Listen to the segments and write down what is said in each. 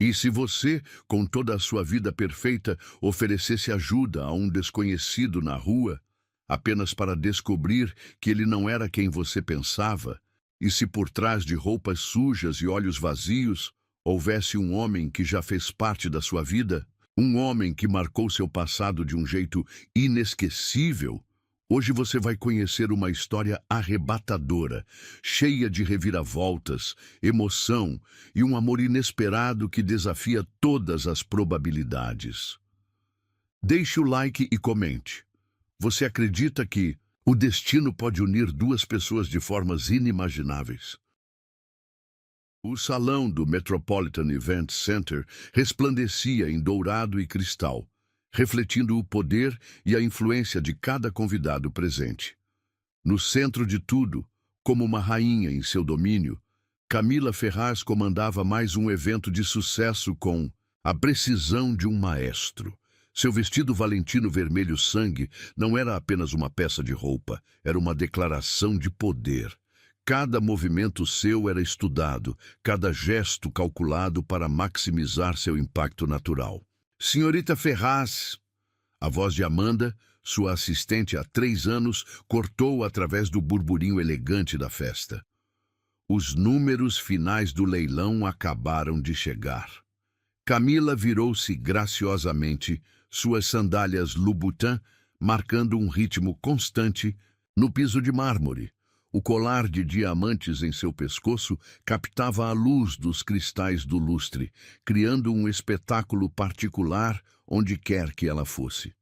E se você, com toda a sua vida perfeita, oferecesse ajuda a um desconhecido na rua, apenas para descobrir que ele não era quem você pensava, e se por trás de roupas sujas e olhos vazios houvesse um homem que já fez parte da sua vida, um homem que marcou seu passado de um jeito inesquecível, hoje você vai conhecer uma história arrebatadora, cheia de reviravoltas, emoção e um amor inesperado que desafia todas as probabilidades. Deixe o like e comente. Você acredita que o destino pode unir duas pessoas de formas inimagináveis? O salão do Metropolitan Event Center resplandecia em dourado e cristal, refletindo o poder e a influência de cada convidado presente. No centro de tudo, como uma rainha em seu domínio, Camila Ferraz comandava mais um evento de sucesso com a precisão de um maestro. Seu vestido valentino vermelho sangue não era apenas uma peça de roupa, era uma declaração de poder. Cada movimento seu era estudado, cada gesto calculado para maximizar seu impacto natural. Senhorita Ferraz, a voz de Amanda, sua assistente há 3 anos, cortou através do burburinho elegante da festa. Os números finais do leilão acabaram de chegar. Camila virou-se graciosamente, suas sandálias Louboutin marcando um ritmo constante no piso de mármore. O colar de diamantes em seu pescoço captava a luz dos cristais do lustre, criando um espetáculo particular onde quer que ela fosse.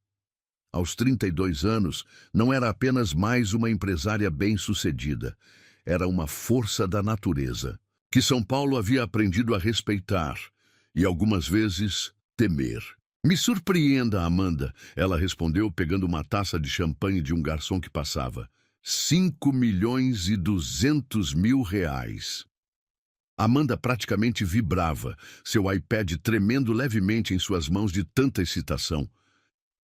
Aos 32 anos, não era apenas mais uma empresária bem-sucedida, era uma força da natureza, que São Paulo havia aprendido a respeitar e, algumas vezes, temer. Me surpreenda, Amanda, ela respondeu pegando uma taça de champanhe de um garçom que passava. 5.200.000 reais. Amanda praticamente vibrava, seu iPad tremendo levemente em suas mãos de tanta excitação.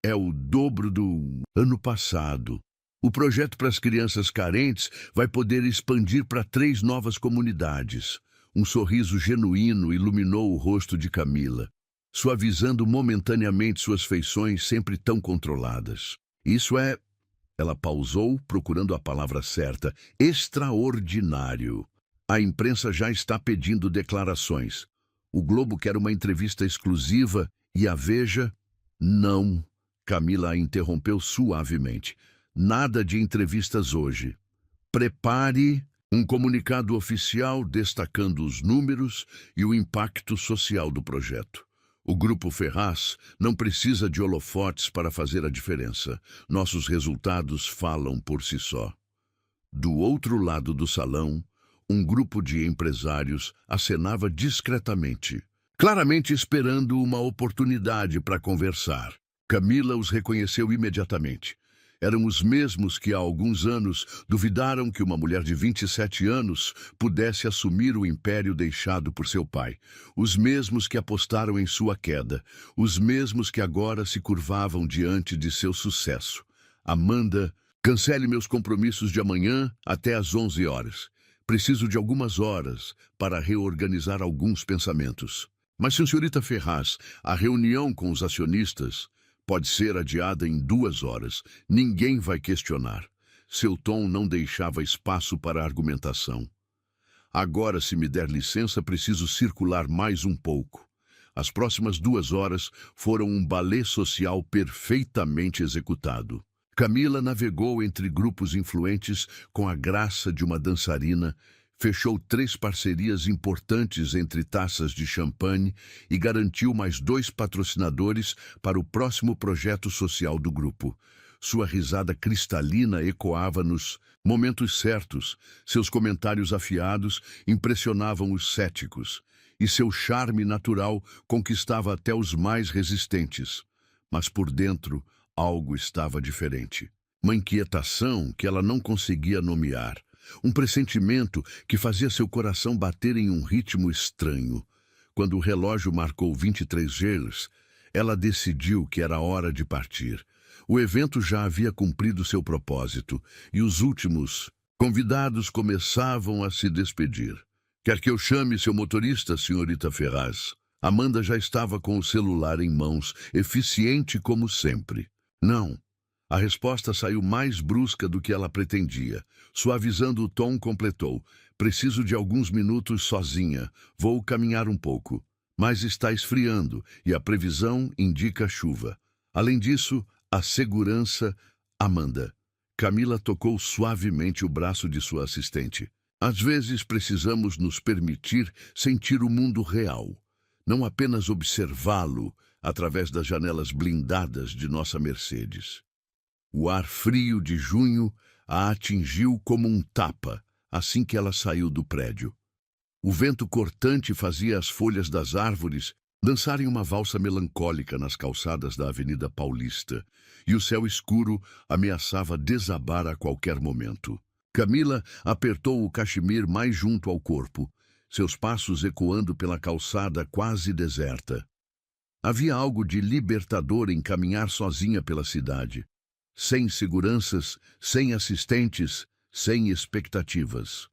É o dobro do ano passado. O projeto para as crianças carentes vai poder expandir para 3 novas comunidades. Um sorriso genuíno iluminou o rosto de Camila, suavizando momentaneamente suas feições sempre tão controladas. Isso é... Ela pausou, procurando a palavra certa. Extraordinário. A imprensa já está pedindo declarações. O Globo quer uma entrevista exclusiva e a Veja... Não. Camila a interrompeu suavemente. Nada de entrevistas hoje. Prepare um comunicado oficial destacando os números e o impacto social do projeto. O Grupo Ferraz não precisa de holofotes para fazer a diferença. Nossos resultados falam por si só. Do outro lado do salão, um grupo de empresários acenava discretamente, claramente esperando uma oportunidade para conversar. Camila os reconheceu imediatamente. Eram os mesmos que há alguns anos duvidaram que uma mulher de 27 anos pudesse assumir o império deixado por seu pai. Os mesmos que apostaram em sua queda. Os mesmos que agora se curvavam diante de seu sucesso. Amanda, cancele meus compromissos de amanhã até às 11 horas. Preciso de algumas horas para reorganizar alguns pensamentos. Mas, senhorita Ferraz, a reunião com os acionistas pode ser adiada em 2 horas. Ninguém vai questionar. Seu tom não deixava espaço para argumentação. Agora, se me der licença, preciso circular mais um pouco. As próximas 2 horas foram um balé social perfeitamente executado. Camila navegou entre grupos influentes com a graça de uma dançarina, fechou 3 parcerias importantes entre taças de champanhe e garantiu mais 2 patrocinadores para o próximo projeto social do grupo. Sua risada cristalina ecoava nos momentos certos, seus comentários afiados impressionavam os céticos, e seu charme natural conquistava até os mais resistentes. Mas por dentro, algo estava diferente. Uma inquietação que ela não conseguia nomear. Um pressentimento que fazia seu coração bater em um ritmo estranho. Quando o relógio marcou 23 gelos, ela decidiu que era hora de partir. O evento já havia cumprido seu propósito e os últimos convidados começavam a se despedir. Quer que eu chame seu motorista, senhorita Ferraz? Amanda já estava com o celular em mãos, eficiente como sempre. Não. A resposta saiu mais brusca do que ela pretendia. Suavizando o tom, completou: preciso de alguns minutos sozinha. Vou caminhar um pouco. Mas está esfriando e a previsão indica chuva. Além disso, a segurança... Amanda. Camila tocou suavemente o braço de sua assistente. Às vezes precisamos nos permitir sentir o mundo real, não apenas observá-lo através das janelas blindadas de nossa Mercedes. O ar frio de junho a atingiu como um tapa assim que ela saiu do prédio. O vento cortante fazia as folhas das árvores dançarem uma valsa melancólica nas calçadas da Avenida Paulista, e o céu escuro ameaçava desabar a qualquer momento. Camila apertou o cachemir mais junto ao corpo, seus passos ecoando pela calçada quase deserta. Havia algo de libertador em caminhar sozinha pela cidade, sem seguranças, sem assistentes, sem expectativas.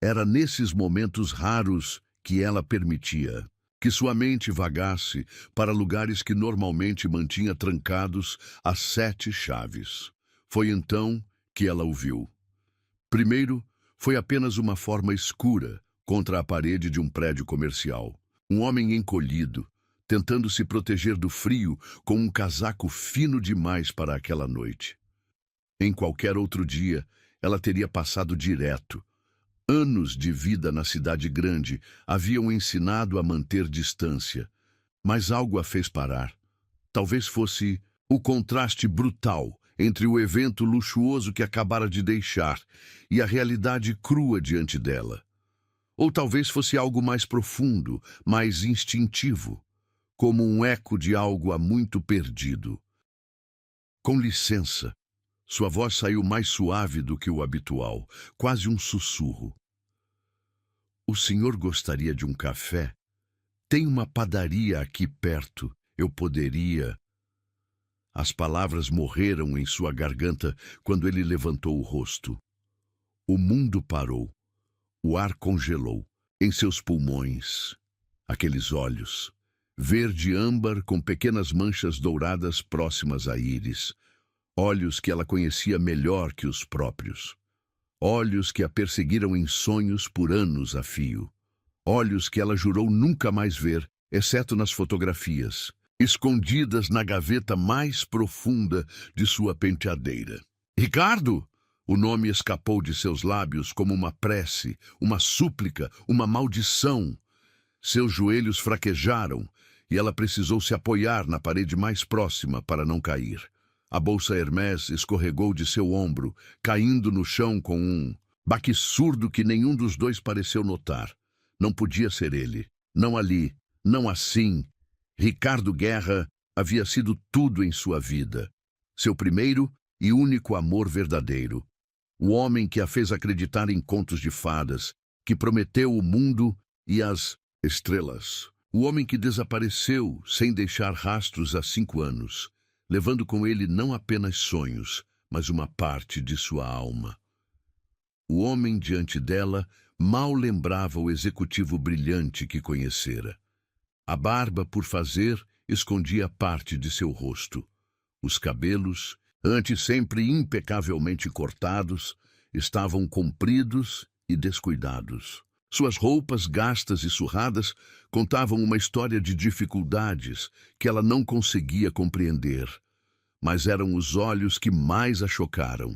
Era nesses momentos raros que ela permitia que sua mente vagasse para lugares que normalmente mantinha trancados a 7 chaves. Foi então que ela o viu. Primeiro, foi apenas uma forma escura contra a parede de um prédio comercial. Um homem encolhido, tentando se proteger do frio com um casaco fino demais para aquela noite. Em qualquer outro dia, ela teria passado direto. Anos de vida na cidade grande haviam ensinado a manter distância, mas algo a fez parar. Talvez fosse o contraste brutal entre o evento luxuoso que acabara de deixar e a realidade crua diante dela. Ou talvez fosse algo mais profundo, mais instintivo, como um eco de algo há muito perdido. Com licença, sua voz saiu mais suave do que o habitual, quase um sussurro. O senhor gostaria de um café? Tem uma padaria aqui perto. Eu poderia... As palavras morreram em sua garganta quando ele levantou o rosto. O mundo parou. O ar congelou em seus pulmões. Aqueles olhos, verde-âmbar com pequenas manchas douradas próximas à íris. Olhos que ela conhecia melhor que os próprios. Olhos que a perseguiram em sonhos por anos a fio. Olhos que ela jurou nunca mais ver, exceto nas fotografias, escondidas na gaveta mais profunda de sua penteadeira. Ricardo! O nome escapou de seus lábios como uma prece, uma súplica, uma maldição. Seus joelhos fraquejaram e ela precisou se apoiar na parede mais próxima para não cair. A bolsa Hermès escorregou de seu ombro, caindo no chão com um baque surdo que nenhum dos dois pareceu notar. Não podia ser ele. Não ali. Não assim. Ricardo Guerra havia sido tudo em sua vida. Seu primeiro e único amor verdadeiro. O homem que a fez acreditar em contos de fadas, que prometeu o mundo e as estrelas. O homem que desapareceu sem deixar rastros há 5 anos. Levando com ele não apenas sonhos, mas uma parte de sua alma. O homem diante dela mal lembrava o executivo brilhante que conhecera. A barba por fazer escondia parte de seu rosto. Os cabelos, antes sempre impecavelmente cortados, estavam compridos e descuidados. Suas roupas gastas e surradas contavam uma história de dificuldades que ela não conseguia compreender, mas eram os olhos que mais a chocaram.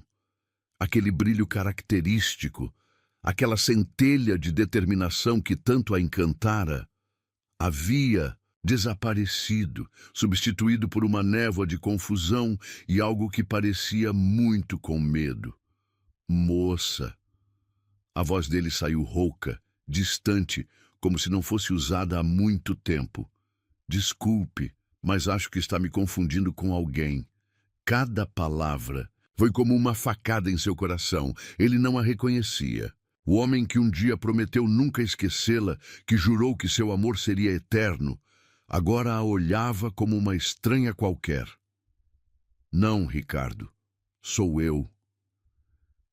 Aquele brilho característico, aquela centelha de determinação que tanto a encantara, havia desaparecido, substituído por uma névoa de confusão e algo que parecia muito com medo. Moça. A voz dele saiu rouca, distante, como se não fosse usada há muito tempo. Desculpe, mas acho que está me confundindo com alguém. Cada palavra foi como uma facada em seu coração. Ele não a reconhecia. O homem que um dia prometeu nunca esquecê-la, que jurou que seu amor seria eterno, agora a olhava como uma estranha qualquer. Não, Ricardo. Sou eu.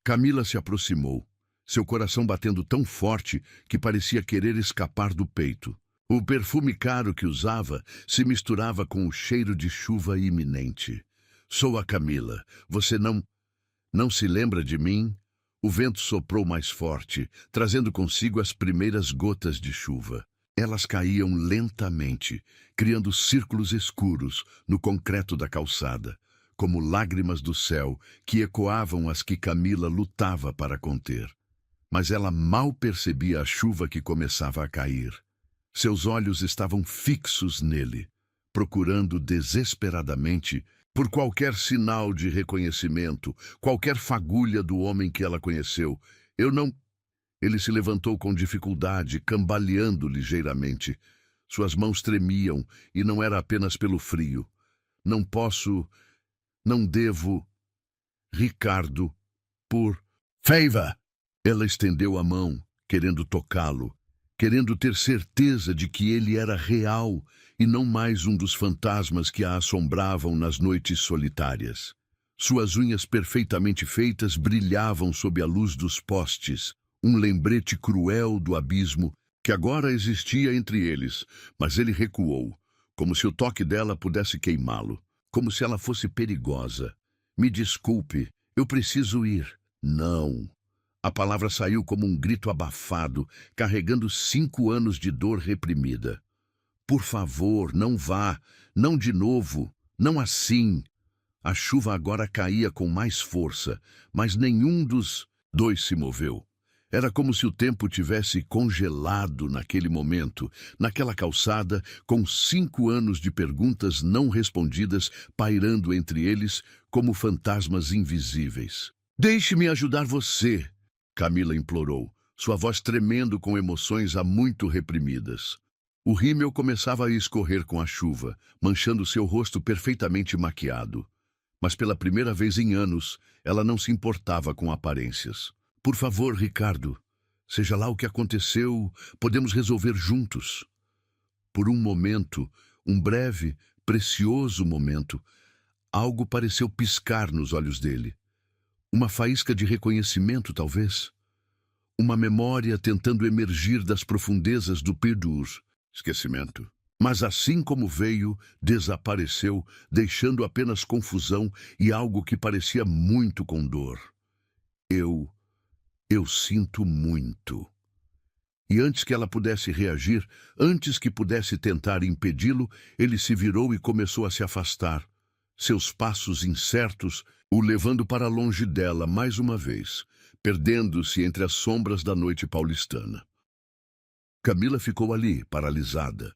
Camila se aproximou, seu coração batendo tão forte que parecia querer escapar do peito. O perfume caro que usava se misturava com o cheiro de chuva iminente. Sou a Camila. Você não se lembra de mim? O vento soprou mais forte, trazendo consigo as primeiras gotas de chuva. Elas caíam lentamente, criando círculos escuros no concreto da calçada, como lágrimas do céu que ecoavam as que Camila lutava para conter. Mas ela mal percebia a chuva que começava a cair. Seus olhos estavam fixos nele, procurando desesperadamente por qualquer sinal de reconhecimento, qualquer fagulha do homem que ela conheceu. Eu não... Ele se levantou com dificuldade, cambaleando ligeiramente. Suas mãos tremiam, e não era apenas pelo frio. Não posso... Não devo... Ricardo, por... Feiva! Ela estendeu a mão, querendo tocá-lo, querendo ter certeza de que ele era real e não mais um dos fantasmas que a assombravam nas noites solitárias. Suas unhas perfeitamente feitas brilhavam sob a luz dos postes, um lembrete cruel do abismo que agora existia entre eles, mas ele recuou, como se o toque dela pudesse queimá-lo, como se ela fosse perigosa. Me desculpe, eu preciso ir. Não. A palavra saiu como um grito abafado, carregando 5 anos de dor reprimida. Por favor, não vá, não de novo, não assim. A chuva agora caía com mais força, mas nenhum dos dois se moveu. Era como se o tempo tivesse congelado naquele momento, naquela calçada, com 5 anos de perguntas não respondidas pairando entre eles como fantasmas invisíveis. Deixe-me ajudar você, Camila implorou, sua voz tremendo com emoções há muito reprimidas. O rímel começava a escorrer com a chuva, manchando seu rosto perfeitamente maquiado. Mas pela primeira vez em anos, ela não se importava com aparências. Por favor, Ricardo, seja lá o que aconteceu, podemos resolver juntos. Por um momento, um breve, precioso momento, algo pareceu piscar nos olhos dele. Uma faísca de reconhecimento, talvez. Uma memória tentando emergir das profundezas do perdur. Esquecimento. Mas assim como veio, desapareceu, deixando apenas confusão e algo que parecia muito com dor. Eu sinto muito. E antes que ela pudesse reagir, antes que pudesse tentar impedi-lo, ele se virou e começou a se afastar. Seus passos incertos o levando para longe dela mais uma vez, perdendo-se entre as sombras da noite paulistana. Camila ficou ali, paralisada.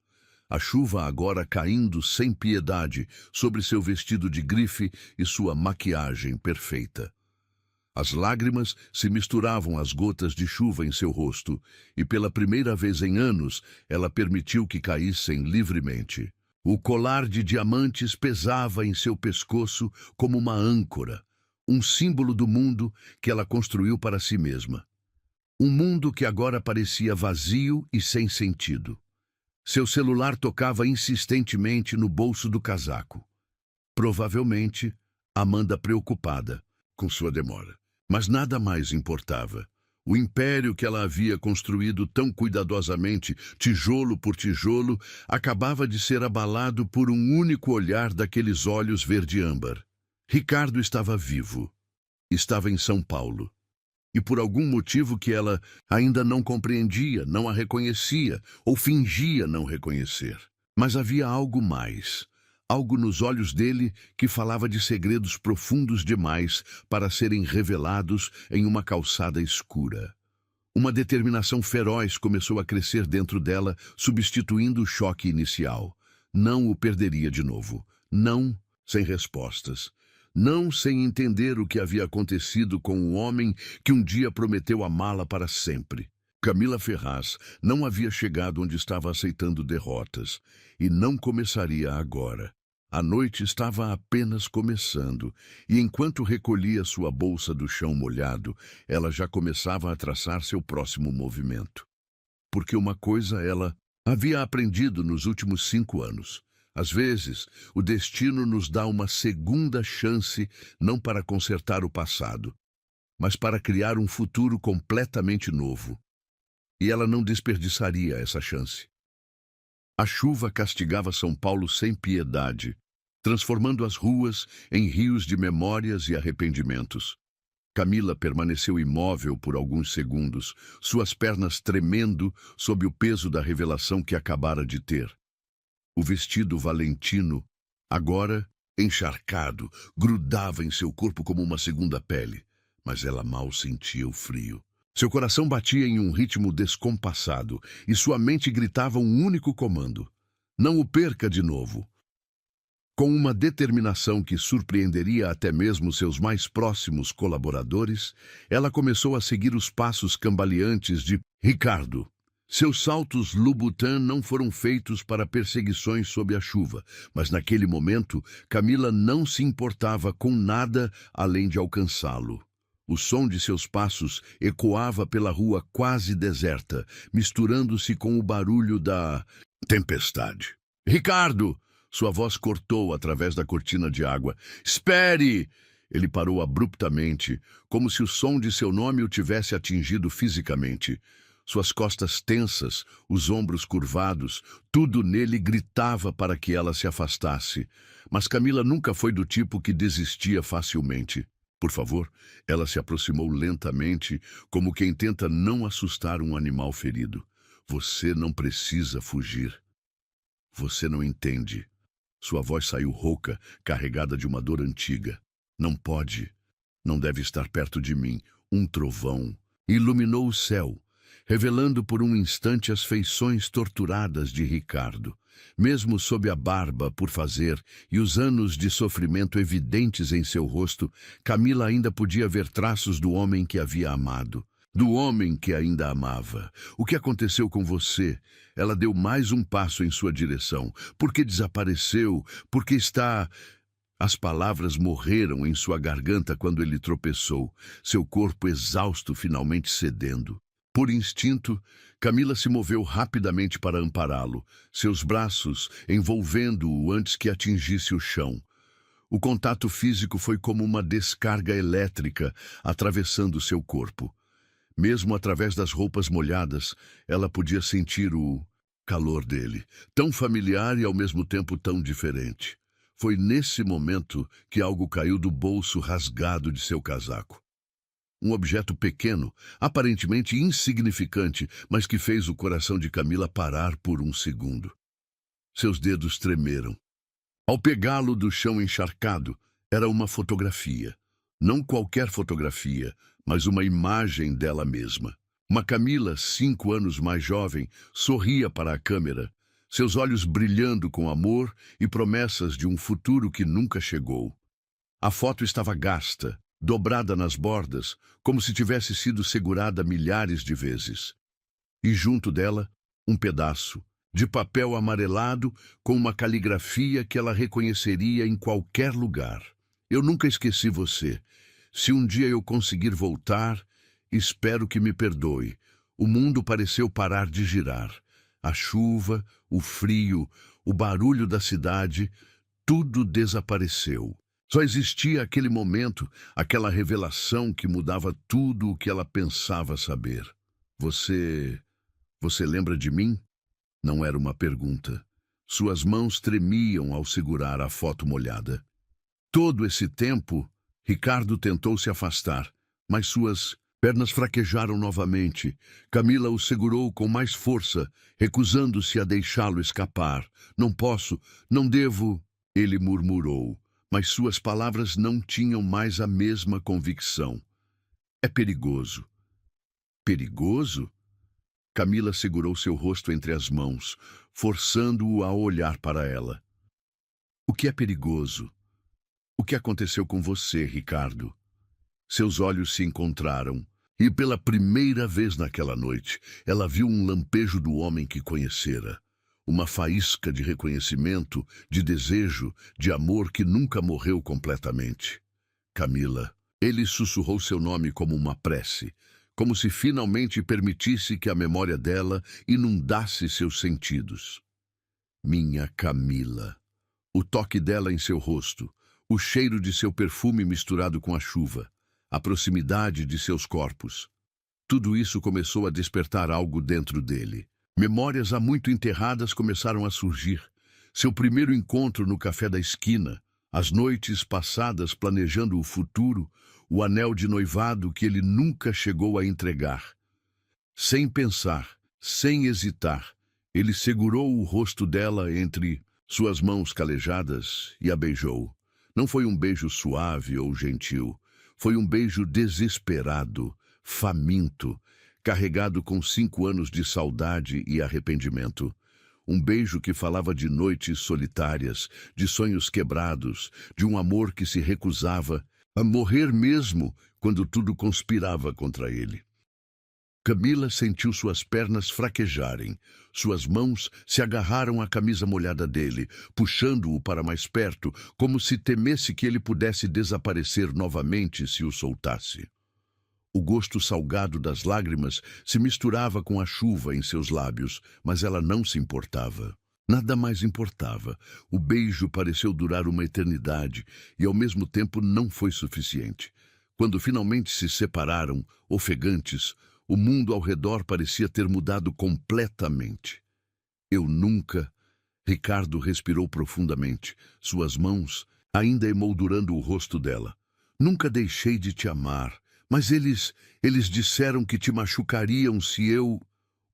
A chuva agora caindo sem piedade sobre seu vestido de grife e sua maquiagem perfeita. As lágrimas se misturavam às gotas de chuva em seu rosto, e pela primeira vez em anos ela permitiu que caíssem livremente. O colar de diamantes pesava em seu pescoço como uma âncora, um símbolo do mundo que ela construiu para si mesma. Um mundo que agora parecia vazio e sem sentido. Seu celular tocava insistentemente no bolso do casaco. Provavelmente, Amanda preocupada com sua demora. Mas nada mais importava. O império que ela havia construído tão cuidadosamente, tijolo por tijolo, acabava de ser abalado por um único olhar daqueles olhos verde-âmbar. Ricardo estava vivo. Estava em São Paulo. E por algum motivo que ela ainda não compreendia, não a reconhecia, ou fingia não reconhecer. Mas havia algo mais. Algo nos olhos dele que falava de segredos profundos demais para serem revelados em uma calçada escura. Uma determinação feroz começou a crescer dentro dela, substituindo o choque inicial. Não o perderia de novo. Não sem respostas. Não sem entender o que havia acontecido com o homem que um dia prometeu amá-la para sempre. Camila Ferraz não havia chegado onde estava aceitando derrotas, e não começaria agora. A noite estava apenas começando, e enquanto recolhia sua bolsa do chão molhado, ela já começava a traçar seu próximo movimento. Porque uma coisa ela havia aprendido nos últimos 5 anos. Às vezes, o destino nos dá uma segunda chance não para consertar o passado, mas para criar um futuro completamente novo. E ela não desperdiçaria essa chance. A chuva castigava São Paulo sem piedade, transformando as ruas em rios de memórias e arrependimentos. Camila permaneceu imóvel por alguns segundos, suas pernas tremendo sob o peso da revelação que acabara de ter. O vestido valentino, agora encharcado, grudava em seu corpo como uma segunda pele, mas ela mal sentia o frio. Seu coração batia em um ritmo descompassado e sua mente gritava um único comando: não o perca de novo. Com uma determinação que surpreenderia até mesmo seus mais próximos colaboradores, ela começou a seguir os passos cambaleantes de Ricardo. Seus saltos Louboutin não foram feitos para perseguições sob a chuva, mas naquele momento Camila não se importava com nada além de alcançá-lo. O som de seus passos ecoava pela rua quase deserta, misturando-se com o barulho da tempestade. Ricardo! Sua voz cortou através da cortina de água. Espere! Ele parou abruptamente, como se o som de seu nome o tivesse atingido fisicamente. Suas costas tensas, os ombros curvados, tudo nele gritava para que ela se afastasse. Mas Camila nunca foi do tipo que desistia facilmente. Por favor, ela se aproximou lentamente, como quem tenta não assustar um animal ferido. Você não precisa fugir. Você não entende. Sua voz saiu rouca, carregada de uma dor antiga. Não pode. Não deve estar perto de mim. Um trovão iluminou o céu, revelando por um instante as feições torturadas de Ricardo. Mesmo sob a barba por fazer e os anos de sofrimento evidentes em seu rosto, Camila ainda podia ver traços do homem que havia amado, do homem que ainda amava. O que aconteceu com você? Ela deu mais um passo em sua direção. Por que desapareceu? Por que está... As palavras morreram em sua garganta quando ele tropeçou, seu corpo exausto finalmente cedendo. Por instinto, Camila se moveu rapidamente para ampará-lo, seus braços envolvendo-o antes que atingisse o chão. O contato físico foi como uma descarga elétrica atravessando seu corpo. Mesmo através das roupas molhadas, ela podia sentir o calor dele, tão familiar e ao mesmo tempo tão diferente. Foi nesse momento que algo caiu do bolso rasgado de seu casaco. Um objeto pequeno, aparentemente insignificante, mas que fez o coração de Camila parar por um segundo. Seus dedos tremeram. Ao pegá-lo do chão encharcado, era uma fotografia. Não qualquer fotografia, mas uma imagem dela mesma. Uma Camila, 5 anos mais jovem, sorria para a câmera, seus olhos brilhando com amor e promessas de um futuro que nunca chegou. A foto estava gasta, dobrada nas bordas, como se tivesse sido segurada milhares de vezes. E junto dela, um pedaço de papel amarelado com uma caligrafia que ela reconheceria em qualquer lugar. Eu nunca esqueci você. Se um dia eu conseguir voltar, espero que me perdoe. O mundo pareceu parar de girar. A chuva, o frio, o barulho da cidade, tudo desapareceu. Só existia aquele momento, aquela revelação que mudava tudo o que ela pensava saber. Você lembra de mim? Não era uma pergunta. Suas mãos tremiam ao segurar a foto molhada. Todo esse tempo, Ricardo tentou se afastar, mas suas pernas fraquejaram novamente. Camila o segurou com mais força, recusando-se a deixá-lo escapar. Não posso, não devo, ele murmurou. Mas suas palavras não tinham mais a mesma convicção. É perigoso. Perigoso? Camila segurou seu rosto entre as mãos, forçando-o a olhar para ela. O que é perigoso? O que aconteceu com você, Ricardo? Seus olhos se encontraram, e pela primeira vez naquela noite, ela viu um lampejo do homem que conhecera. Uma faísca de reconhecimento, de desejo, de amor que nunca morreu completamente. Camila. Ele sussurrou seu nome como uma prece, como se finalmente permitisse que a memória dela inundasse seus sentidos. Minha Camila. O toque dela em seu rosto, o cheiro de seu perfume misturado com a chuva, a proximidade de seus corpos. Tudo isso começou a despertar algo dentro dele. Memórias há muito enterradas começaram a surgir. Seu primeiro encontro no café da esquina, as noites passadas planejando o futuro, o anel de noivado que ele nunca chegou a entregar. Sem pensar, sem hesitar, ele segurou o rosto dela entre suas mãos calejadas e a beijou. Não foi um beijo suave ou gentil. Foi um beijo desesperado, faminto, carregado com 5 anos de saudade e arrependimento. Um beijo que falava de noites solitárias, de sonhos quebrados, de um amor que se recusava a morrer mesmo quando tudo conspirava contra ele. Camila sentiu suas pernas fraquejarem. Suas mãos se agarraram à camisa molhada dele, puxando-o para mais perto, como se temesse que ele pudesse desaparecer novamente se o soltasse. O gosto salgado das lágrimas se misturava com a chuva em seus lábios, mas ela não se importava. Nada mais importava. O beijo pareceu durar uma eternidade e, ao mesmo tempo, não foi suficiente. Quando finalmente se separaram, ofegantes, o mundo ao redor parecia ter mudado completamente. Eu nunca... Ricardo respirou profundamente, suas mãos ainda emoldurando o rosto dela. Nunca deixei de te amar, mas eles disseram que te machucariam se eu...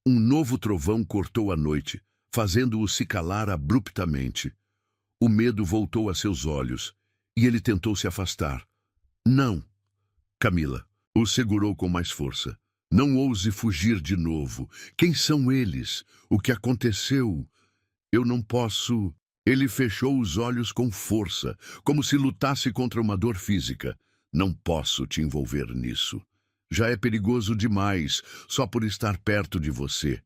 Um novo trovão cortou a noite, fazendo-o se calar abruptamente. O medo voltou a seus olhos, e ele tentou se afastar. Não, Camila, o segurou com mais força. Não ouse fugir de novo. Quem são eles? O que aconteceu? Eu não posso... Ele fechou os olhos com força, como se lutasse contra uma dor física. Não posso te envolver nisso. Já é perigoso demais, só por estar perto de você.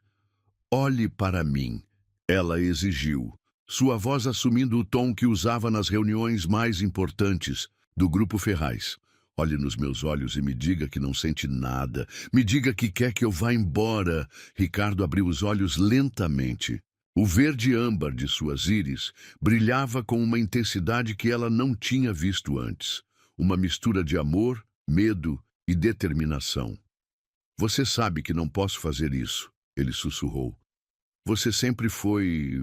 Olhe para mim, ela exigiu, sua voz assumindo o tom que usava nas reuniões mais importantes do Grupo Ferraz. Olhe nos meus olhos e me diga que não sente nada. Me diga que quer que eu vá embora. Ricardo abriu os olhos lentamente. O verde âmbar de suas íris brilhava com uma intensidade que ela não tinha visto antes. Uma mistura de amor, medo e determinação. Você sabe que não posso fazer isso, ele sussurrou. Você sempre foi...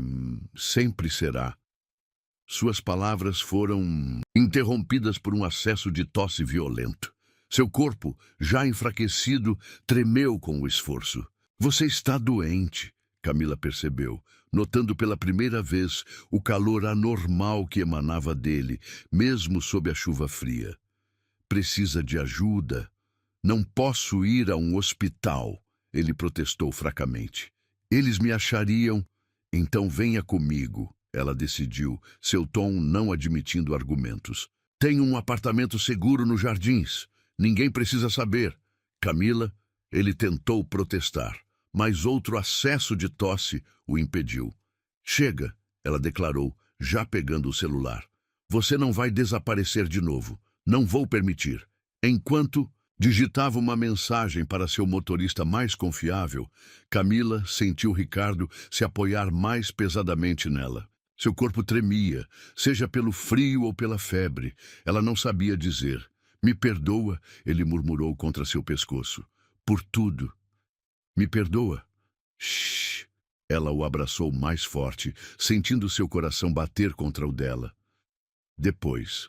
sempre será. Suas palavras foram interrompidas por um acesso de tosse violento. Seu corpo, já enfraquecido, tremeu com o esforço. Você está doente, Camila percebeu, notando pela primeira vez o calor anormal que emanava dele, mesmo sob a chuva fria. Precisa de ajuda? Não posso ir a um hospital, ele protestou fracamente. Eles me achariam... Então venha comigo. Ela decidiu, seu tom não admitindo argumentos. Tenho um apartamento seguro nos Jardins. Ninguém precisa saber. Camila, ele tentou protestar, mas outro acesso de tosse o impediu. Chega, ela declarou, já pegando o celular. Você não vai desaparecer de novo. Não vou permitir. Enquanto digitava uma mensagem para seu motorista mais confiável, Camila sentiu Ricardo se apoiar mais pesadamente nela. Seu corpo tremia, seja pelo frio ou pela febre. Ela não sabia dizer. Me perdoa, ele murmurou contra seu pescoço. Por tudo. Me perdoa? Shhh. Ela o abraçou mais forte, sentindo seu coração bater contra o dela. Depois.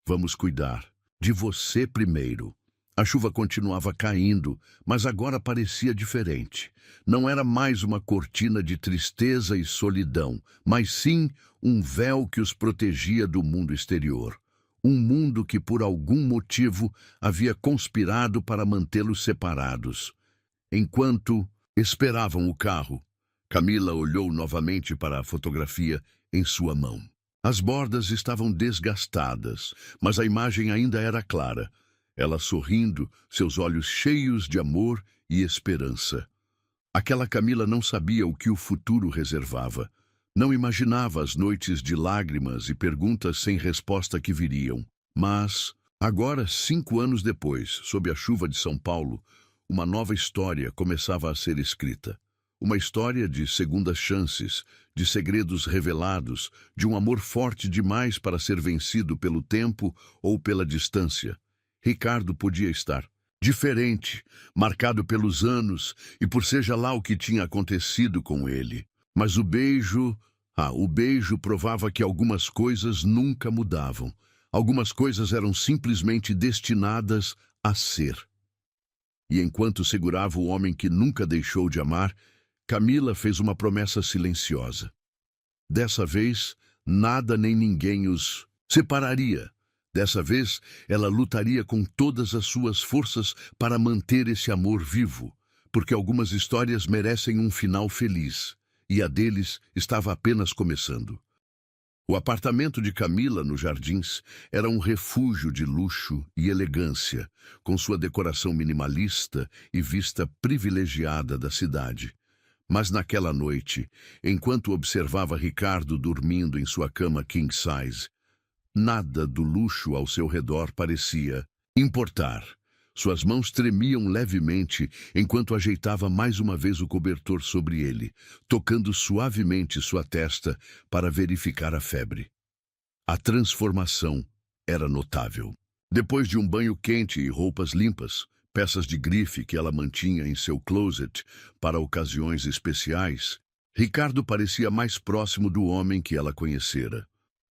Vamos cuidar de você primeiro. A chuva continuava caindo, mas agora parecia diferente. Não era mais uma cortina de tristeza e solidão, mas sim um véu que os protegia do mundo exterior. Um mundo que, por algum motivo, havia conspirado para mantê-los separados. Enquanto esperavam o carro, Camila olhou novamente para a fotografia em sua mão. As bordas estavam desgastadas, mas a imagem ainda era clara. Ela sorrindo, seus olhos cheios de amor e esperança. Aquela Camila não sabia o que o futuro reservava. Não imaginava as noites de lágrimas e perguntas sem resposta que viriam. Mas, agora, 5 anos depois, sob a chuva de São Paulo, uma nova história começava a ser escrita. Uma história de segundas chances, de segredos revelados, de um amor forte demais para ser vencido pelo tempo ou pela distância. Ricardo podia estar diferente, marcado pelos anos e por seja lá o que tinha acontecido com ele. Mas o beijo provava que algumas coisas nunca mudavam. Algumas coisas eram simplesmente destinadas a ser. E enquanto segurava o homem que nunca deixou de amar, Camila fez uma promessa silenciosa. Dessa vez, nada nem ninguém os separaria. Dessa vez, ela lutaria com todas as suas forças para manter esse amor vivo, porque algumas histórias merecem um final feliz, e a deles estava apenas começando. O apartamento de Camila, nos Jardins, era um refúgio de luxo e elegância, com sua decoração minimalista e vista privilegiada da cidade. Mas naquela noite, enquanto observava Ricardo dormindo em sua cama king size, nada do luxo ao seu redor parecia importar. Suas mãos tremiam levemente enquanto ajeitava mais uma vez o cobertor sobre ele, tocando suavemente sua testa para verificar a febre. A transformação era notável. Depois de um banho quente e roupas limpas, peças de grife que ela mantinha em seu closet para ocasiões especiais, Ricardo parecia mais próximo do homem que ela conhecera.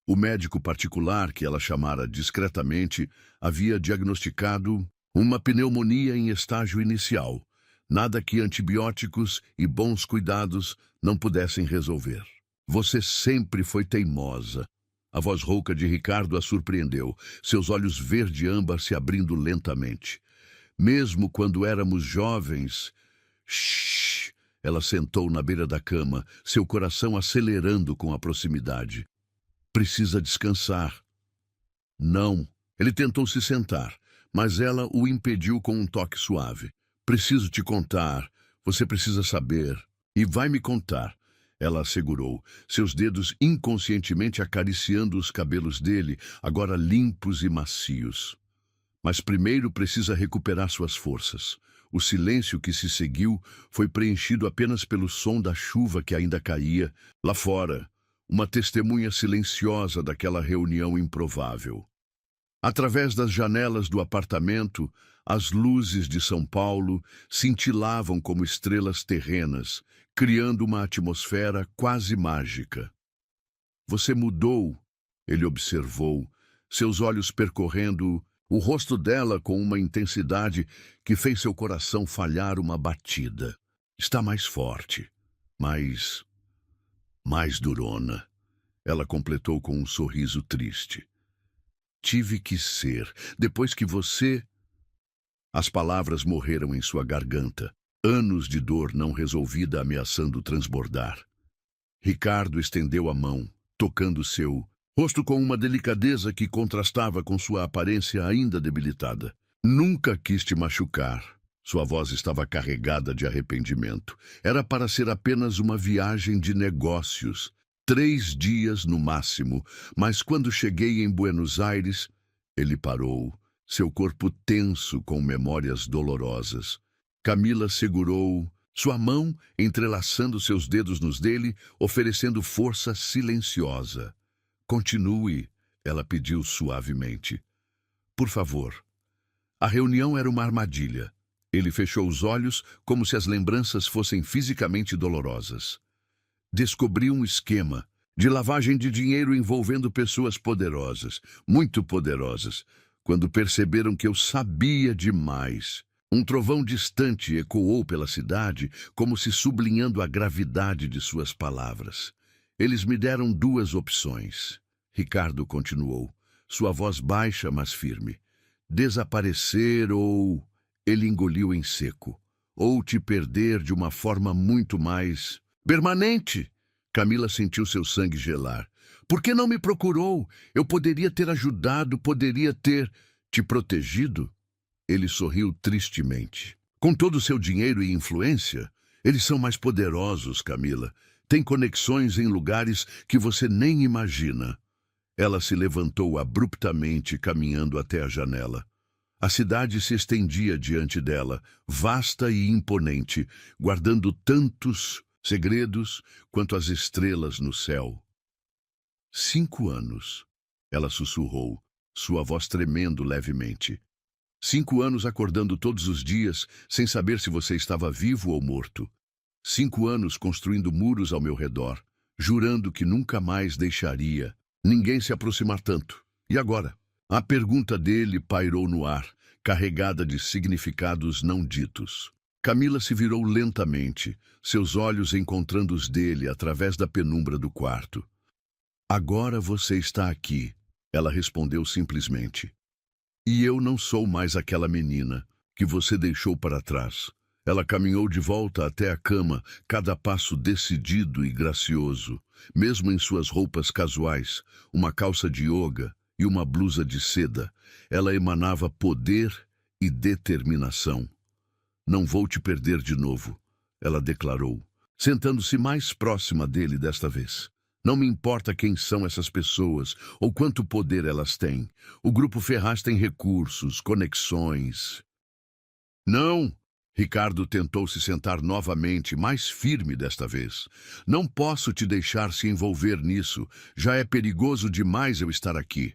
O médico particular que ela chamara discretamente havia diagnosticado uma pneumonia em estágio inicial, nada que antibióticos e bons cuidados não pudessem resolver. Você sempre foi teimosa. A voz rouca de Ricardo a surpreendeu, seus olhos verde-âmbar se abrindo lentamente. Mesmo quando éramos jovens... Shhh! Ela sentou na beira da cama, seu coração acelerando com a proximidade. Precisa descansar. Não. Ele tentou se sentar, mas ela o impediu com um toque suave. Preciso te contar. Você precisa saber. E vai me contar. Ela assegurou, seus dedos inconscientemente acariciando os cabelos dele, agora limpos e macios. Mas primeiro precisa recuperar suas forças. O silêncio que se seguiu foi preenchido apenas pelo som da chuva que ainda caía lá fora, uma testemunha silenciosa daquela reunião improvável. Através das janelas do apartamento, as luzes de São Paulo cintilavam como estrelas terrenas, criando uma atmosfera quase mágica. Você mudou, ele observou, seus olhos percorrendo o rosto dela com uma intensidade que fez seu coração falhar uma batida. Está mais forte, mais durona. Ela completou com um sorriso triste. Tive que ser, depois que você... As palavras morreram em sua garganta, anos de dor não resolvida ameaçando transbordar. Ricardo estendeu a mão, tocando seu rosto com uma delicadeza que contrastava com sua aparência ainda debilitada. Nunca quis te machucar. Sua voz estava carregada de arrependimento. Era para ser apenas uma viagem de negócios. 3 dias no máximo, mas quando cheguei em Buenos Aires, ele parou, seu corpo tenso com memórias dolorosas. Camila segurou sua mão, entrelaçando seus dedos nos dele, oferecendo força silenciosa. Continue, ela pediu suavemente. Por favor. A reunião era uma armadilha. Ele fechou os olhos como se as lembranças fossem fisicamente dolorosas. Descobri um esquema de lavagem de dinheiro envolvendo pessoas poderosas, muito poderosas, quando perceberam que eu sabia demais. Um trovão distante ecoou pela cidade, como se sublinhando a gravidade de suas palavras. Eles me deram 2 opções. Ricardo continuou, sua voz baixa, mas firme. Desaparecer ou... Ele engoliu em seco. Ou te perder de uma forma muito mais... permanente! Camila sentiu seu sangue gelar. Por que não me procurou? Eu poderia ter ajudado, poderia ter te protegido. Ele sorriu tristemente. Com todo o seu dinheiro e influência, eles são mais poderosos, Camila. Têm conexões em lugares que você nem imagina. Ela se levantou abruptamente, caminhando até a janela. A cidade se estendia diante dela, vasta e imponente, guardando tantos segredos quanto as estrelas no céu. 5 anos, ela sussurrou, sua voz tremendo levemente. 5 anos acordando todos os dias, sem saber se você estava vivo ou morto. 5 anos construindo muros ao meu redor, jurando que nunca mais deixaria ninguém se aproximar tanto. E agora? A pergunta dele pairou no ar, carregada de significados não ditos. Camila se virou lentamente, seus olhos encontrando os dele através da penumbra do quarto. Agora você está aqui, ela respondeu simplesmente. E eu não sou mais aquela menina que você deixou para trás. Ela caminhou de volta até a cama, cada passo decidido e gracioso, mesmo em suas roupas casuais, uma calça de yoga e uma blusa de seda. Ela emanava poder e determinação. Não vou te perder de novo, ela declarou, sentando-se mais próxima dele desta vez. Não me importa quem são essas pessoas ou quanto poder elas têm. O Grupo Ferraz tem recursos, conexões. Não! Ricardo tentou se sentar novamente, mais firme desta vez. Não posso te deixar se envolver nisso. Já é perigoso demais eu estar aqui.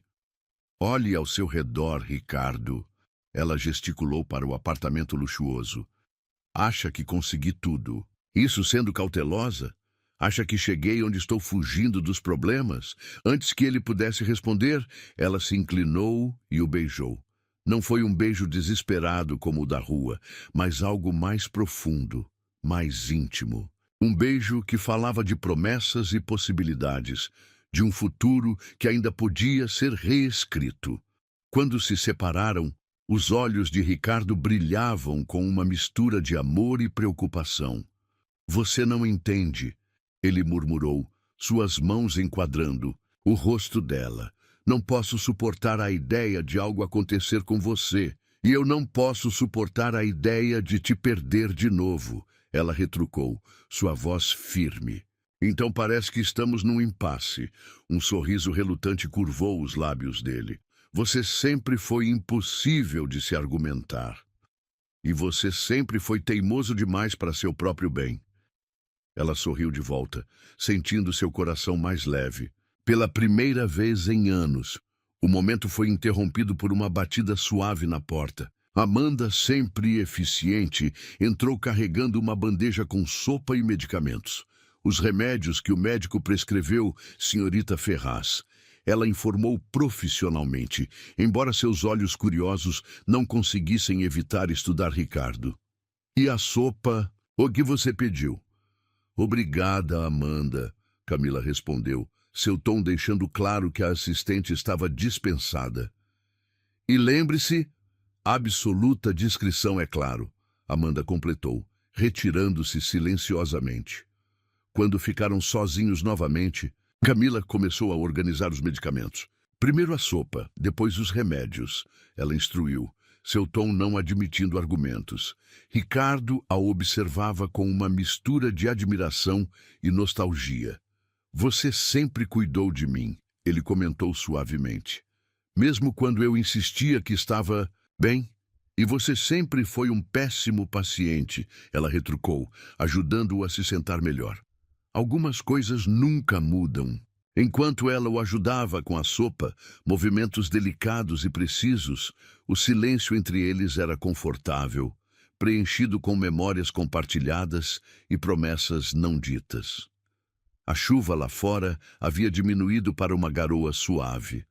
Olhe ao seu redor, Ricardo. Ela gesticulou para o apartamento luxuoso. Acha que consegui tudo. Isso sendo cautelosa? Acha que cheguei onde estou fugindo dos problemas? Antes que ele pudesse responder, ela se inclinou e o beijou. Não foi um beijo desesperado como o da rua, mas algo mais profundo, mais íntimo. Um beijo que falava de promessas e possibilidades, de um futuro que ainda podia ser reescrito. Quando se separaram, os olhos de Ricardo brilhavam com uma mistura de amor e preocupação. Você não entende, ele murmurou, suas mãos enquadrando o rosto dela. Não posso suportar a ideia de algo acontecer com você, e eu não posso suportar a ideia de te perder de novo, ela retrucou, sua voz firme. Então parece que estamos num impasse. Um sorriso relutante curvou os lábios dele. Você sempre foi impossível de se argumentar. E você sempre foi teimoso demais para seu próprio bem. Ela sorriu de volta, sentindo seu coração mais leve. Pela primeira vez em anos, o momento foi interrompido por uma batida suave na porta. Amanda, sempre eficiente, entrou carregando uma bandeja com sopa e medicamentos. Os remédios que o médico prescreveu, senhorita Ferraz. Ela informou profissionalmente, embora seus olhos curiosos não conseguissem evitar estudar Ricardo. E a sopa? O que você pediu? Obrigada, Amanda, Camila respondeu, seu tom deixando claro que a assistente estava dispensada. E lembre-se, absoluta discrição, é claro, Amanda completou, retirando-se silenciosamente. Quando ficaram sozinhos novamente, Camila começou a organizar os medicamentos. Primeiro a sopa, depois os remédios, ela instruiu, seu tom não admitindo argumentos. Ricardo a observava com uma mistura de admiração e nostalgia. Você sempre cuidou de mim, ele comentou suavemente. Mesmo quando eu insistia que estava bem. E você sempre foi um péssimo paciente, ela retrucou, ajudando-o a se sentar melhor. Algumas coisas nunca mudam. Enquanto ela o ajudava com a sopa, movimentos delicados e precisos, o silêncio entre eles era confortável, preenchido com memórias compartilhadas e promessas não ditas. A chuva lá fora havia diminuído para uma garoa suave,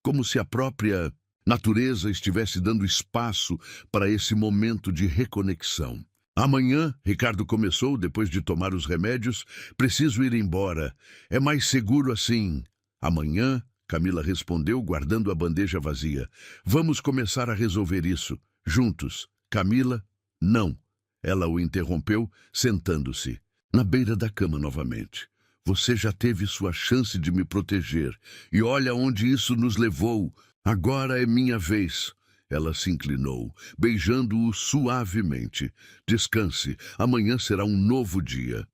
como se a própria natureza estivesse dando espaço para esse momento de reconexão. Amanhã, Ricardo começou, depois de tomar os remédios, preciso ir embora. É mais seguro assim. Amanhã, Camila respondeu, guardando a bandeja vazia. Vamos começar a resolver isso. Juntos. Camila, não. Ela o interrompeu, sentando-se. Na beira da cama novamente. Você já teve sua chance de me proteger. E olha onde isso nos levou. Agora é minha vez. Ela se inclinou, beijando-o suavemente. Descanse, amanhã será um novo dia.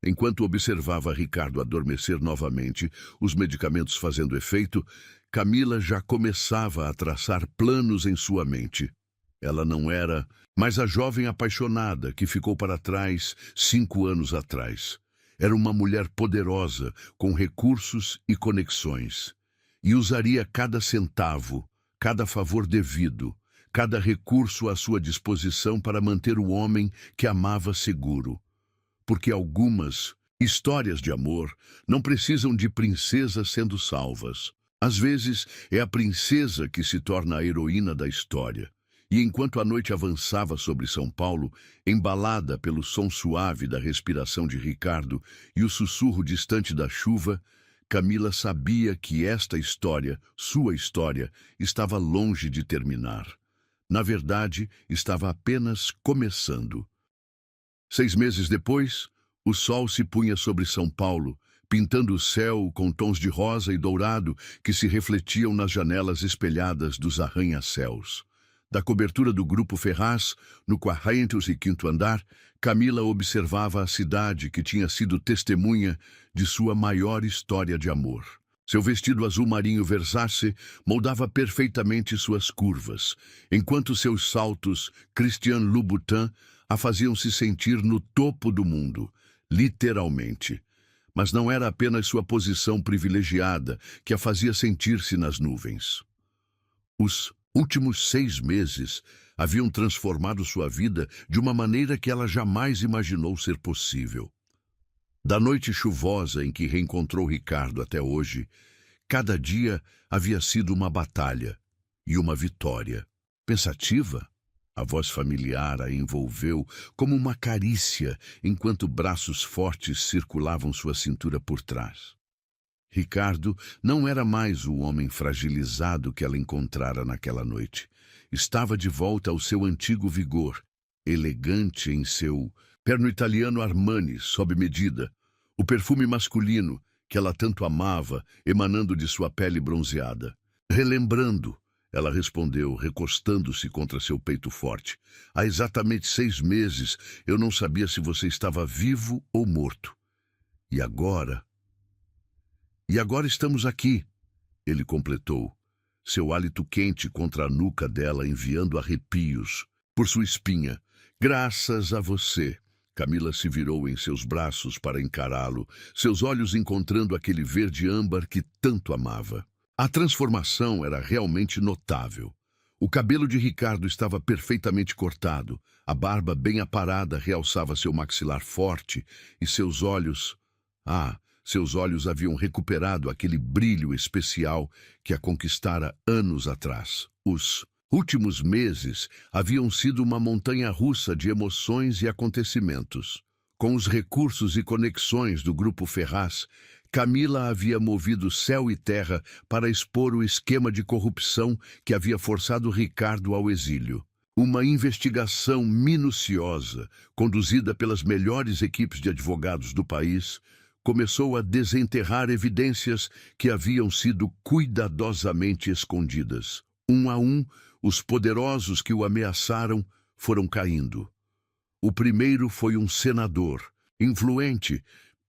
Enquanto observava Ricardo adormecer novamente, os medicamentos fazendo efeito, Camila já começava a traçar planos em sua mente. Ela não era mais a jovem apaixonada que ficou para trás 5 anos atrás. Era uma mulher poderosa, com recursos e conexões. E usaria cada centavo, cada favor devido, cada recurso à sua disposição para manter o homem que amava seguro. Porque algumas histórias de amor não precisam de princesas sendo salvas. Às vezes, é a princesa que se torna a heroína da história. E enquanto a noite avançava sobre São Paulo, embalada pelo som suave da respiração de Ricardo e o sussurro distante da chuva, Camila sabia que esta história, sua história, estava longe de terminar. Na verdade, estava apenas começando. 6 meses depois, o sol se punha sobre São Paulo, pintando o céu com tons de rosa e dourado que se refletiam nas janelas espelhadas dos arranha-céus. Da cobertura do Grupo Ferraz, no 405º andar, Camila observava a cidade que tinha sido testemunha de sua maior história de amor. Seu vestido azul marinho Versace moldava perfeitamente suas curvas, enquanto seus saltos Christian Louboutin a faziam se sentir no topo do mundo, literalmente. Mas não era apenas sua posição privilegiada que a fazia sentir-se nas nuvens. Os últimos 6 meses haviam transformado sua vida de uma maneira que ela jamais imaginou ser possível. Da noite chuvosa em que reencontrou Ricardo até hoje, cada dia havia sido uma batalha e uma vitória. Pensativa, a voz familiar a envolveu como uma carícia enquanto braços fortes circulavam sua cintura por trás. Ricardo não era mais o homem fragilizado que ela encontrara naquela noite. Estava de volta ao seu antigo vigor, elegante em seu terno italiano Armani, sob medida, o perfume masculino que ela tanto amava, emanando de sua pele bronzeada. Relembrando, ela respondeu, recostando-se contra seu peito forte. Há exatamente 6 meses eu não sabia se você estava vivo ou morto. E agora estamos aqui, ele completou, seu hálito quente contra a nuca dela enviando arrepios por sua espinha. Graças a você. Camila se virou em seus braços para encará-lo, seus olhos encontrando aquele verde âmbar que tanto amava. A transformação era realmente notável. O cabelo de Ricardo estava perfeitamente cortado, a barba bem aparada realçava seu maxilar forte e seus olhos... seus olhos haviam recuperado aquele brilho especial que a conquistara anos atrás. Os últimos meses haviam sido uma montanha-russa de emoções e acontecimentos. Com os recursos e conexões do Grupo Ferraz, Camila havia movido céu e terra para expor o esquema de corrupção que havia forçado Ricardo ao exílio. Uma investigação minuciosa, conduzida pelas melhores equipes de advogados do país, começou a desenterrar evidências que haviam sido cuidadosamente escondidas. Um a um, os poderosos que o ameaçaram foram caindo. O primeiro foi um senador, influente,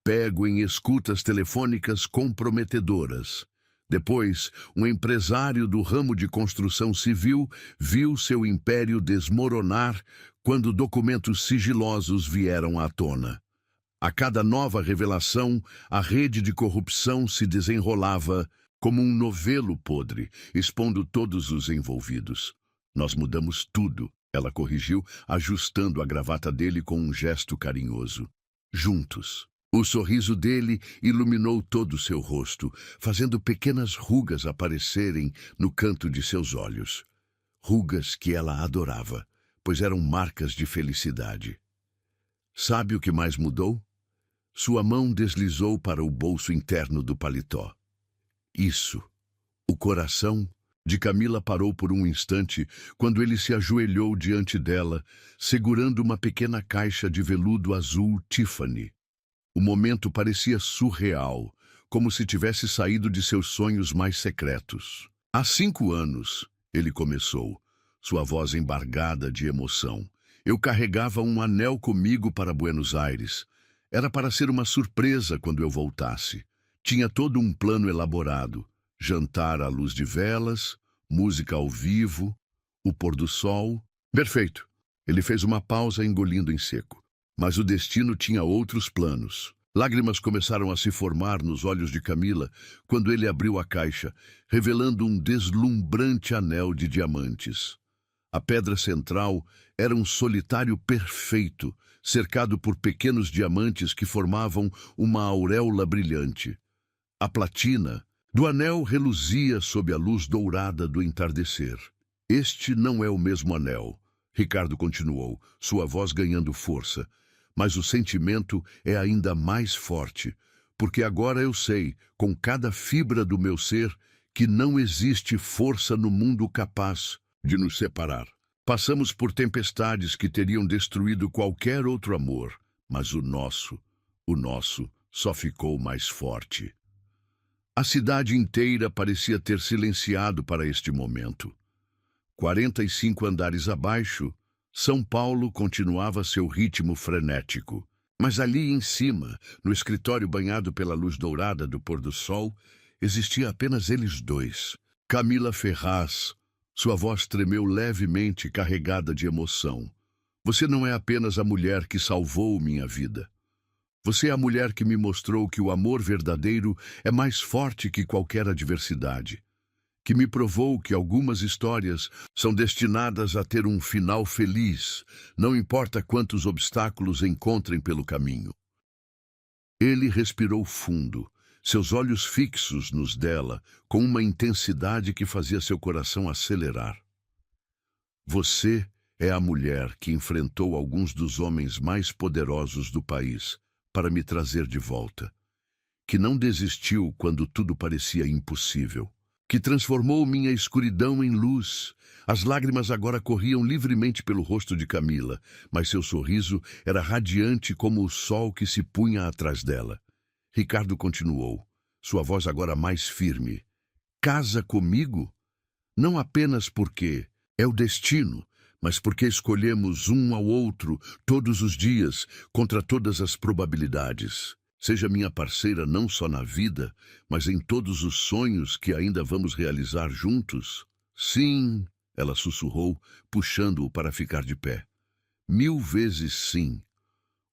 pego em escutas telefônicas comprometedoras. Depois, um empresário do ramo de construção civil viu seu império desmoronar quando documentos sigilosos vieram à tona. A cada nova revelação, a rede de corrupção se desenrolava como um novelo podre, expondo todos os envolvidos. Nós mudamos tudo, ela corrigiu, ajustando a gravata dele com um gesto carinhoso. Juntos. O sorriso dele iluminou todo o seu rosto, fazendo pequenas rugas aparecerem no canto de seus olhos. Rugas que ela adorava, pois eram marcas de felicidade. Sabe o que mais mudou? Sua mão deslizou para o bolso interno do paletó. Isso. O coração de Camila parou por um instante quando ele se ajoelhou diante dela, segurando uma pequena caixa de veludo azul Tiffany. O momento parecia surreal, como se tivesse saído de seus sonhos mais secretos. Há 5 anos, ele começou, sua voz embargada de emoção. Eu carregava um anel comigo para Buenos Aires. Era para ser uma surpresa quando eu voltasse. Tinha todo um plano elaborado. Jantar à luz de velas, música ao vivo, o pôr do sol. Perfeito. Ele fez uma pausa engolindo em seco. Mas o destino tinha outros planos. Lágrimas começaram a se formar nos olhos de Camila quando ele abriu a caixa, revelando um deslumbrante anel de diamantes. A pedra central era um solitário perfeito, cercado por pequenos diamantes que formavam uma auréola brilhante. A platina do anel reluzia sob a luz dourada do entardecer. Este não é o mesmo anel, Ricardo continuou, sua voz ganhando força. Mas o sentimento é ainda mais forte, porque agora eu sei, com cada fibra do meu ser, que não existe força no mundo capaz de nos separar. Passamos por tempestades que teriam destruído qualquer outro amor, mas o nosso, só ficou mais forte. A cidade inteira parecia ter silenciado para este momento. 45 andares abaixo, São Paulo continuava seu ritmo frenético. Mas ali em cima, no escritório banhado pela luz dourada do pôr-do-sol, existia apenas eles dois. Camila Ferraz. Sua voz tremeu levemente, carregada de emoção. Você não é apenas a mulher que salvou minha vida. Você é a mulher que me mostrou que o amor verdadeiro é mais forte que qualquer adversidade. Que me provou que algumas histórias são destinadas a ter um final feliz, não importa quantos obstáculos encontrem pelo caminho. Ele respirou fundo, seus olhos fixos nos dela, com uma intensidade que fazia seu coração acelerar. Você é a mulher que enfrentou alguns dos homens mais poderosos do país para me trazer de volta, que não desistiu quando tudo parecia impossível, que transformou minha escuridão em luz. As lágrimas agora corriam livremente pelo rosto de Camila, mas seu sorriso era radiante como o sol que se punha atrás dela. Ricardo continuou, sua voz agora mais firme. Casa comigo? Não apenas porque é o destino, mas porque escolhemos um ao outro todos os dias, contra todas as probabilidades. Seja minha parceira não só na vida, mas em todos os sonhos que ainda vamos realizar juntos? Sim, ela sussurrou, puxando-o para ficar de pé. 1000 vezes sim.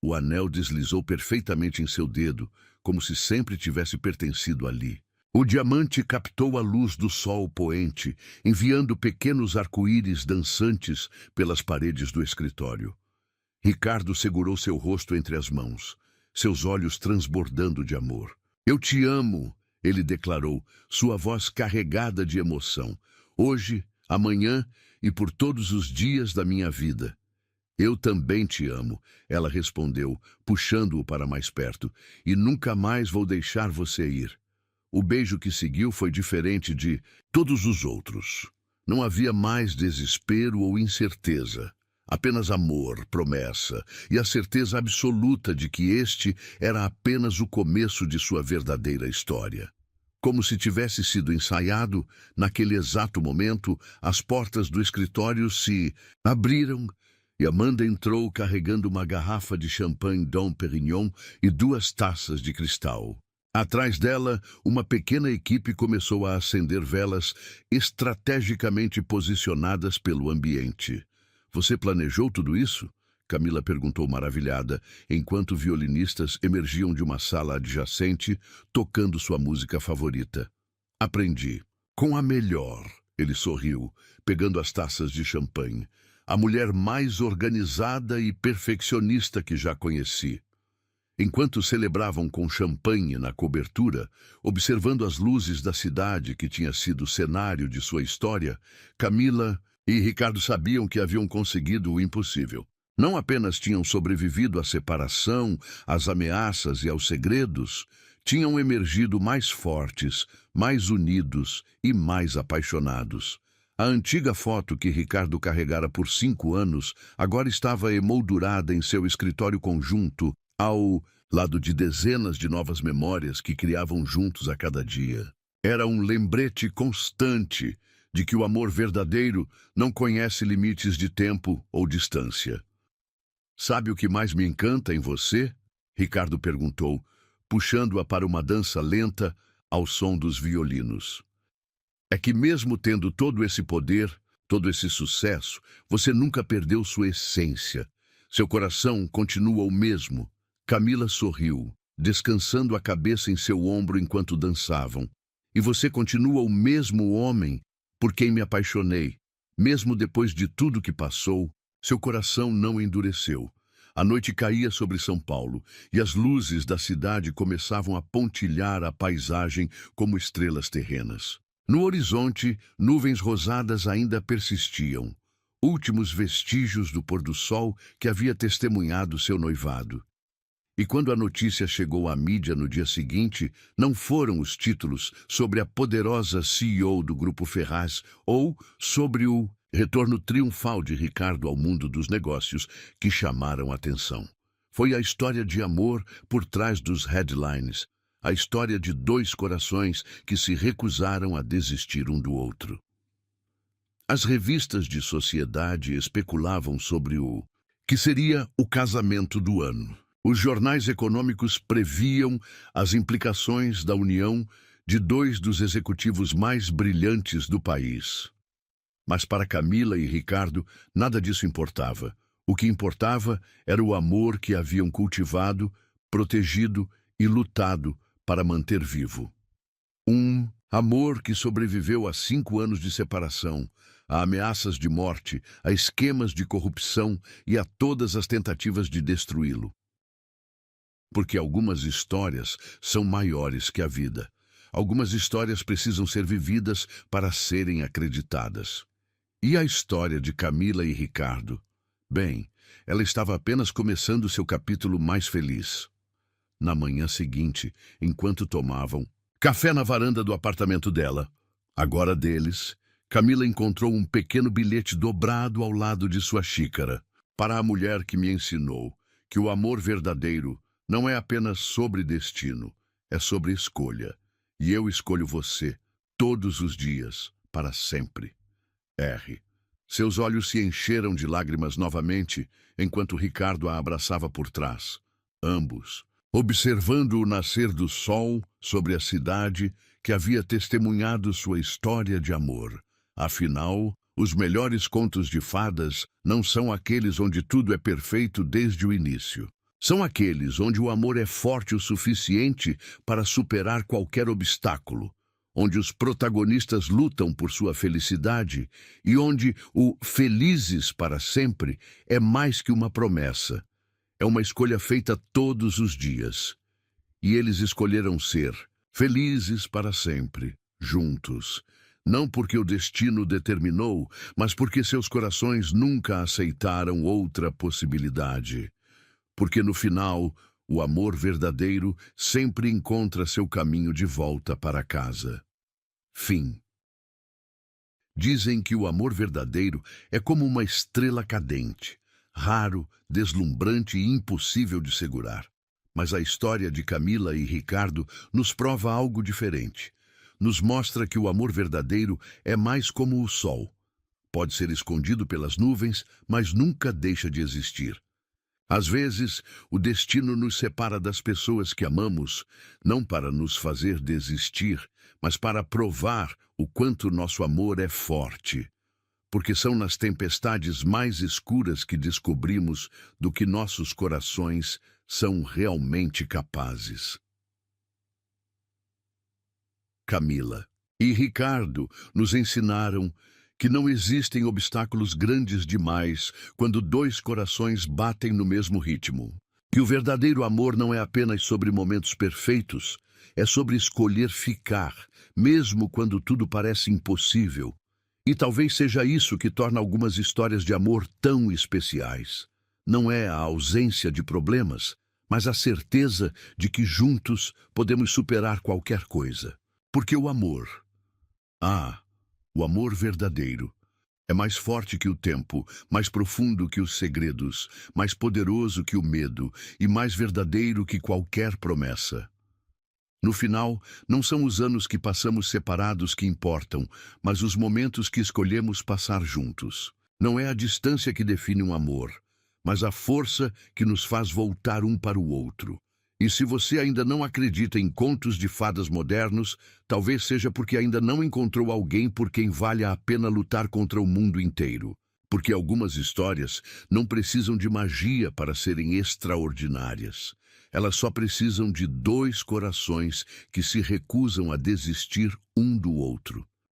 O anel deslizou perfeitamente em seu dedo, como se sempre tivesse pertencido ali. O diamante captou a luz do sol poente, enviando pequenos arco-íris dançantes pelas paredes do escritório. Ricardo segurou seu rosto entre as mãos, seus olhos transbordando de amor. Eu te amo, ele declarou, sua voz carregada de emoção. Hoje, amanhã e por todos os dias da minha vida. Eu também te amo, ela respondeu, puxando-o para mais perto, e nunca mais vou deixar você ir. O beijo que seguiu foi diferente de todos os outros. Não havia mais desespero ou incerteza. Apenas amor, promessa e a certeza absoluta de que este era apenas o começo de sua verdadeira história. Como se tivesse sido ensaiado, naquele exato momento, as portas do escritório se abriram e Amanda entrou carregando uma garrafa de champanhe Dom Pérignon e 2 taças de cristal. Atrás dela, uma pequena equipe começou a acender velas estrategicamente posicionadas pelo ambiente. Você planejou tudo isso? Camila perguntou maravilhada, enquanto violinistas emergiam de uma sala adjacente, tocando sua música favorita. Aprendi. Com a melhor, ele sorriu, pegando as taças de champanhe. A mulher mais organizada e perfeccionista que já conheci. Enquanto celebravam com champanhe na cobertura, observando as luzes da cidade que tinha sido o cenário de sua história, Camila e Ricardo sabiam que haviam conseguido o impossível. Não apenas tinham sobrevivido à separação, às ameaças e aos segredos, tinham emergido mais fortes, mais unidos e mais apaixonados. A antiga foto que Ricardo carregara por 5 anos agora estava emoldurada em seu escritório conjunto, ao lado de dezenas de novas memórias que criavam juntos a cada dia. Era um lembrete constante de que o amor verdadeiro não conhece limites de tempo ou distância. Sabe o que mais me encanta em você? Ricardo perguntou, puxando-a para uma dança lenta ao som dos violinos. É que mesmo tendo todo esse poder, todo esse sucesso, você nunca perdeu sua essência. Seu coração continua o mesmo. Camila sorriu, descansando a cabeça em seu ombro enquanto dançavam. E você continua o mesmo homem por quem me apaixonei, Mesmo depois de tudo que passou, seu coração não endureceu. A noite caía sobre São Paulo e as luzes da cidade começavam a pontilhar a paisagem como estrelas terrenas. No horizonte, nuvens rosadas ainda persistiam, últimos vestígios do pôr-do-sol que havia testemunhado seu noivado. E quando a notícia chegou à mídia no dia seguinte, não foram os títulos sobre a poderosa CEO do Grupo Ferraz ou sobre o retorno triunfal de Ricardo ao mundo dos negócios que chamaram a atenção. Foi a história de amor por trás dos headlines, a história de dois corações que se recusaram a desistir um do outro. As revistas de sociedade especulavam sobre o que seria o casamento do ano. Os jornais econômicos previam as implicações da união de dois dos executivos mais brilhantes do país. Mas para Camila e Ricardo, nada disso importava. O que importava era o amor que haviam cultivado, protegido e lutado para manter vivo. Um amor que sobreviveu a 5 anos de separação, a ameaças de morte, a esquemas de corrupção e a todas as tentativas de destruí-lo. Porque algumas histórias são maiores que a vida. Algumas histórias precisam ser vividas para serem acreditadas. E a história de Camila e Ricardo? Bem, ela estava apenas começando seu capítulo mais feliz. Na manhã seguinte, enquanto tomavam café na varanda do apartamento dela, agora deles, Camila encontrou um pequeno bilhete dobrado ao lado de sua xícara. Para a mulher que me ensinou que o amor verdadeiro não é apenas sobre destino, é sobre escolha. E eu escolho você, todos os dias, para sempre. R. Seus olhos se encheram de lágrimas novamente, enquanto Ricardo a abraçava por trás. Ambos, observando o nascer do sol sobre a cidade que havia testemunhado sua história de amor. Afinal, os melhores contos de fadas não são aqueles onde tudo é perfeito desde o início. São aqueles onde o amor é forte o suficiente para superar qualquer obstáculo, onde os protagonistas lutam por sua felicidade e onde o felizes para sempre é mais que uma promessa. É uma escolha feita todos os dias. E eles escolheram ser felizes para sempre, juntos. Não porque o destino determinou, mas porque seus corações nunca aceitaram outra possibilidade. Porque no final, o amor verdadeiro sempre encontra seu caminho de volta para casa. Fim. Dizem que o amor verdadeiro é como uma estrela cadente, raro, deslumbrante e impossível de segurar. Mas a história de Camila e Ricardo nos prova algo diferente. Nos mostra que o amor verdadeiro é mais como o sol. Pode ser escondido pelas nuvens, mas nunca deixa de existir. Às vezes, o destino nos separa das pessoas que amamos, não para nos fazer desistir, mas para provar o quanto nosso amor é forte. Porque são nas tempestades mais escuras que descobrimos do que nossos corações são realmente capazes. Camila e Ricardo nos ensinaram que não existem obstáculos grandes demais quando dois corações batem no mesmo ritmo. Que o verdadeiro amor não é apenas sobre momentos perfeitos, é sobre escolher ficar, mesmo quando tudo parece impossível. E talvez seja isso que torna algumas histórias de amor tão especiais. Não é a ausência de problemas, mas a certeza de que juntos podemos superar qualquer coisa. Porque o amor, o amor verdadeiro, é mais forte que o tempo, mais profundo que os segredos, mais poderoso que o medo e mais verdadeiro que qualquer promessa. No final, não são os anos que passamos separados que importam, mas os momentos que escolhemos passar juntos. Não é a distância que define um amor, mas a força que nos faz voltar um para o outro. E se você ainda não acredita em contos de fadas modernos, talvez seja porque ainda não encontrou alguém por quem vale a pena lutar contra o mundo inteiro. Porque algumas histórias não precisam de magia para serem extraordinárias. Elas só precisam de dois corações que se recusam a desistir um do outro.